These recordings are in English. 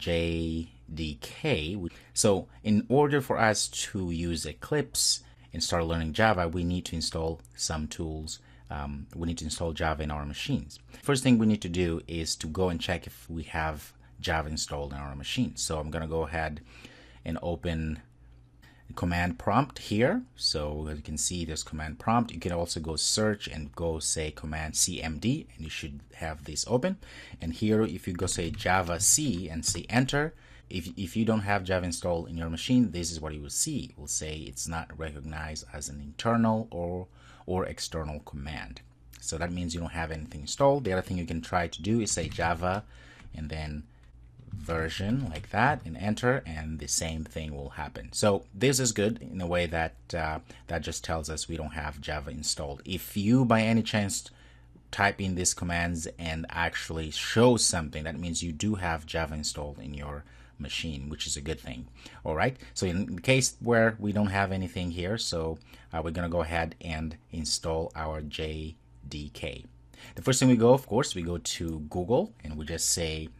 JDK. So in order for us to use Eclipse and start learning Java, we need to install some tools. We need to install Java in our machines. First thing we need to do is to go and check if we have Java installed in our machine. So I'm going to go ahead and open command prompt here. So as you can see, there's command prompt. You can also go search and go say command cmd, and you should have this open. And here, if you go say Java C and say enter, if you don't have Java installed in your machine, this is what you will see. It will say it's not recognized as an internal or external command. So that means you don't have anything installed. The other thing you can try to do is say Java and then version like that and enter, and the same thing will happen. So this is good in a way that that just tells us we don't have Java installed. If you by any chance type in these commands and actually show something, that means you do have Java installed in your machine, which is a good thing. All right, so in the case where we don't have anything here, so we're gonna go ahead and install our JDK. The first thing we go, of course, we go to Google and we just say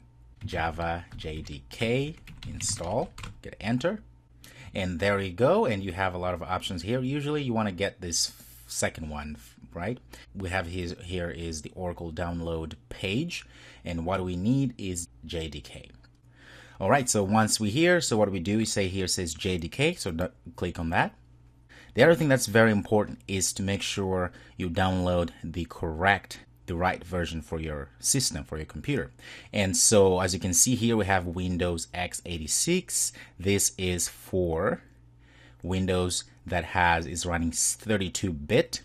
Java JDK install, get enter, and there you go. And you have a lot of options here. Usually you want to get this second one, right? We have here is the Oracle download page, and what we need is JDK. All right, so once we here, so what we do is say here says JDK, so click on that. The other thing that's very important is to make sure you download the right version for your system, for your computer. And so as you can see here, we have Windows x86. This is for Windows that is running 32-bit,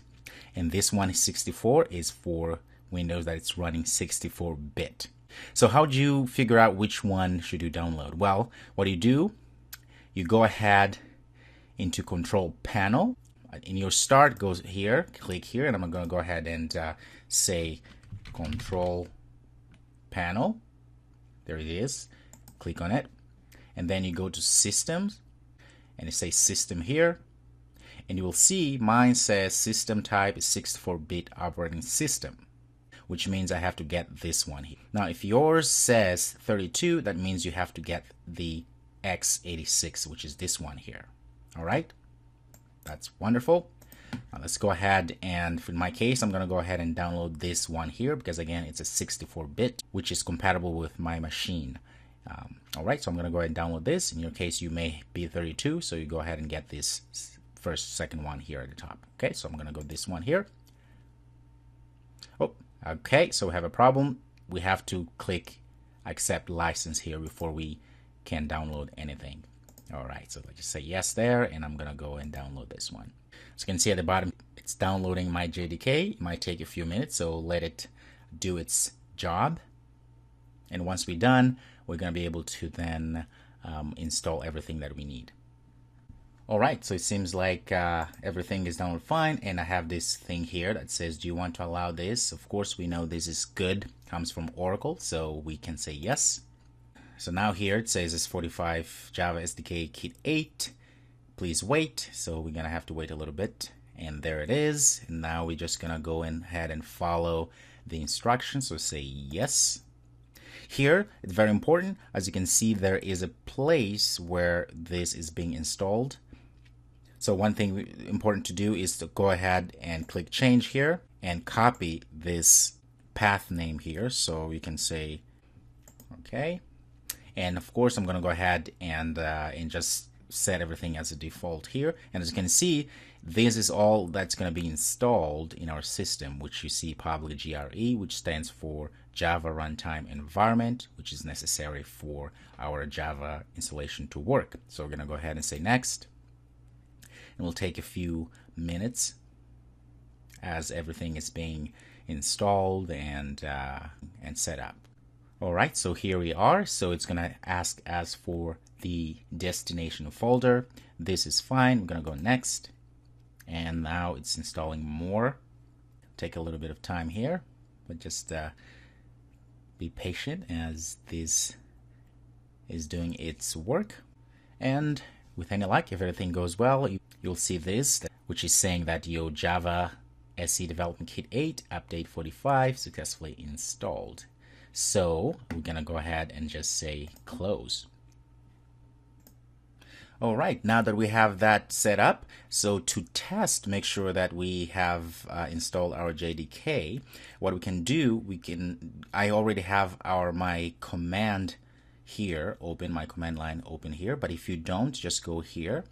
and this one 64 is for Windows that it's running 64-bit. So how do you figure out which one should you download? Well, what do, you go ahead into Control Panel. In your start, goes here, click here, and I'm going to go ahead and say Control Panel. There it is. Click on it, and then you go to Systems, and you say System here, and you will see mine says System Type is 64-bit operating system, which means I have to get this one here. Now, if yours says 32, that means you have to get the x86, which is this one here. All right. That's wonderful. Now let's go ahead, and in my case, I'm going to go ahead and download this one here because again, it's a 64-bit, which is compatible with my machine. All right, so I'm going to go ahead and download this. In your case, you may be 32, so you go ahead and get this second one here at the top. Okay, so I'm going to go this one here. Oh, okay, so we have a problem. We have to click accept license here before we can download anything. All right, so let's just say yes there, and I'm gonna go and download this one. So you can see at the bottom, it's downloading my JDK. It might take a few minutes, so let it do its job. And once we're done, we're gonna be able to then install everything that we need. All right, so it seems like everything is downloaded fine, and I have this thing here that says, do you want to allow this? Of course, we know this is good, comes from Oracle, so we can say yes. So now here it says it's 45 Java SDK Kit 8. Please wait. So we're going to have to wait a little bit. And there it is. And now we're just going to go ahead and follow the instructions. So say yes. Here, it's very important. As you can see, there is a place where this is being installed. So one thing important to do is to go ahead and click change here and copy this path name here. So you can say, okay. And of course, I'm going to go ahead and just set everything as a default here. And as you can see, this is all that's going to be installed in our system, which you see probably JRE, which stands for Java Runtime Environment, which is necessary for our Java installation to work. So we're going to go ahead and say next. And we'll take a few minutes as everything is being installed and set up. All right, so here we are. So it's going to ask us for the destination folder. This is fine. We're going to go next. And now it's installing more. Take a little bit of time here, but just be patient as this is doing its work. And with any luck, if everything goes well, you'll see this, which is saying that your Java SE Development Kit 8 Update 45 successfully installed. So we're gonna go ahead and just say close. All right, now that we have that set up, so to test, make sure that we have installed our JDK. What we can do, I already have my command here open, my command line open here. But if you don't, just go here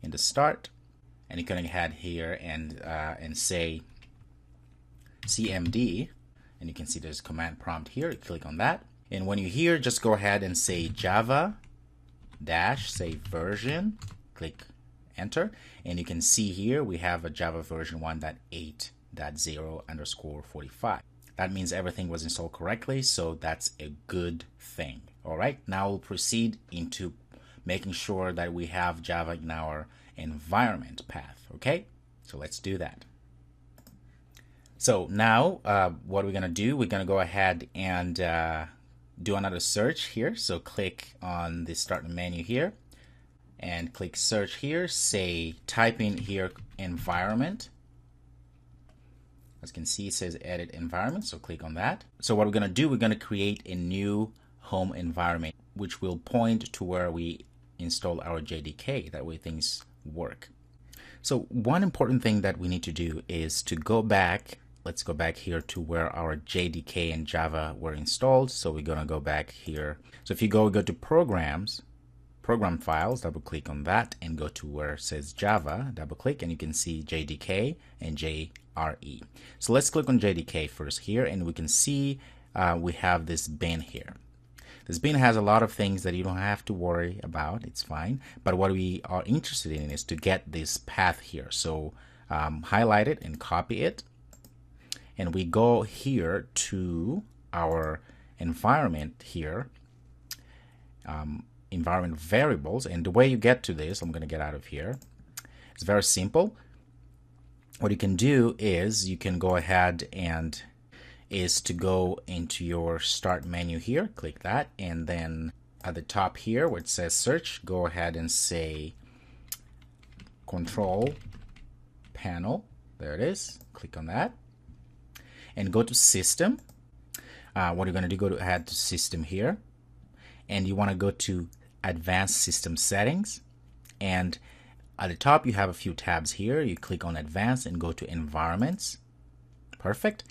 in the start, and you can ahead here and say CMD, and you can see there's command prompt here. You click on that, and when you're here, just go ahead and say Java dash say version, click enter, and you can see here we have a Java version 1.8.0_45. That means everything was installed correctly, so that's a good thing. All right, now we'll proceed into making sure that we have Java in our environment path. Okay, so let's do that. So now what we're gonna do, we're gonna go ahead and do another search here. So click on the start menu here and click search here, say type in here environment. As you can see, it says edit environment, so click on that. So what we're gonna do, we're gonna create a new home environment which will point to where we install our JDK. That way things work. So one important thing that we need to do is to go back. Let's go back here to where our JDK and Java were installed. So we're gonna go back here. So if you go to programs, program files, double click on that and go to where it says Java, double click, and you can see JDK and JRE. So let's click on JDK first here, and we can see we have this bin here. This bin has a lot of things that you don't have to worry about. It's fine. But what we are interested in is to get this path here. So highlight it and copy it. And we go here to our environment here, environment variables. And the way you get to this, I'm going to get out of here. It's very simple. What you can do is you can go ahead and is to go into your start menu here, click that, and then at the top here where it says search, go ahead and say control panel. There it is. Click on that and go to system. What you're going to do, go to add to system here, and you want to go to advanced system settings, and at the top you have a few tabs here. You click on advanced and go to environments. Perfect.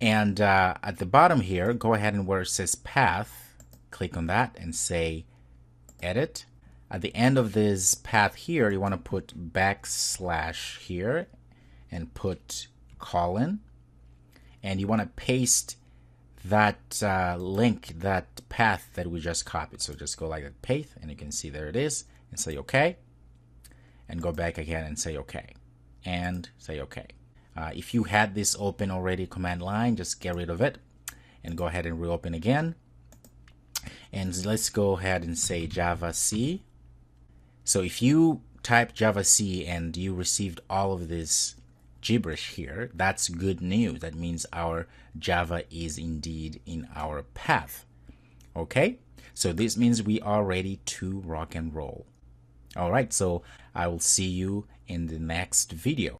And at the bottom here, go ahead and where it says path, click on that and say edit. At the end of this path here, you want to put backslash here and put colon, and you want to paste that link, that path that we just copied. So just go like that, paste, and you can see there it is, and say okay, and go back again and say okay, and say okay. If you had this open already, command line, just get rid of it and go ahead and reopen again. And let's go ahead and say Java C. So if you type Java C and you received all of this gibberish here, that's good news. That means our Java is indeed in our path. Okay, so this means we are ready to rock and roll. All right, so I will see you in the next video.